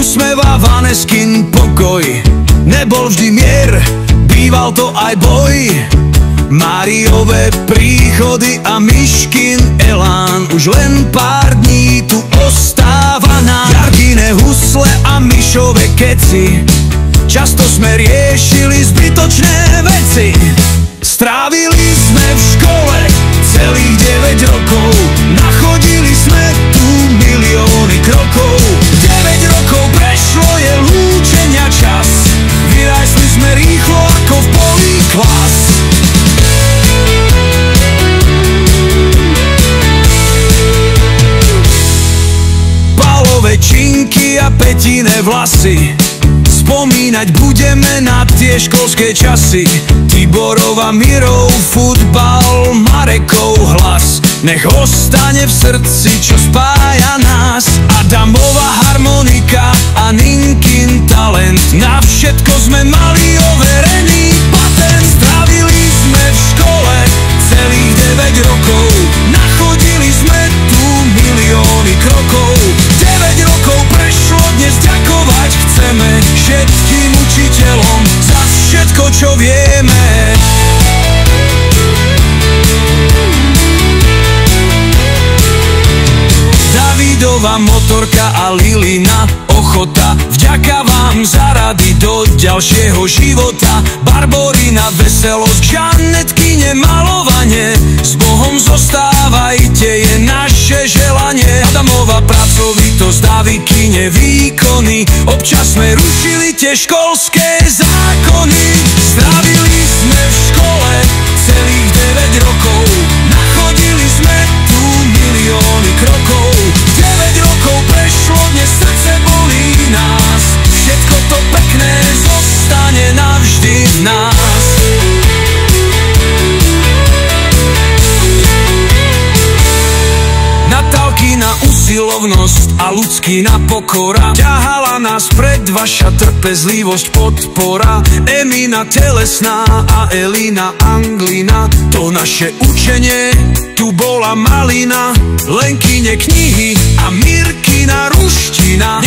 usmeva Vaneskin pokoj. Nebol vždy mier, býval to aj boj. Máriové príchody a Miškin elán, už len pár dní tu ostáva nám. Jarkine husle a Mišove keci, často sme riešili zbytočné veci. Strávili sme v škole celých 9 rokov, nachodili sme tu milióny krokov. 9 rokov prešlo, je lúčenia čas, vyrásli sme rýchlo ako v poli kvás. Palové činky a Petine vlasy, spomínať budeme na tie školské časy. Tiborova Mirov futbal, Marekov hlas, nech ostane v srdci, čo spája nás. Adamova harmonika a Ninkin talent, na všetko sme mali overený patent. Strávili sme v škole celých 9 rokov, nachodili sme tu milióny krokov. 9 rokov prešlo, dnes ďakovať chceme všetkým učiteľom za všetko, čo vieme. Davidova motorka a Lilina ochota, vďaka vám za rady do ďalšieho života. Barborina veselosť, Žanetkyne malovanie, s Bohom zostávajte, je naše želanie. Adamova pracovitosť, Davidkyne výkony, občas sme rušili tie školské zákony. Strávili sme v škole celých 9 rokov, nachodili sme tu milióny krokov. 9 rokov prešlo, dnes srdce bolí nás, všetko to pekné zostane navždy v nás. Natálkina usilovnosť a ľudskina pokora, ťahala nás pred, vaša trpezlivosť podpora. Emina telesná a Elina anglina, to naše učenie, tu bola malina. Lenkyne knihy a Mirkina ruština,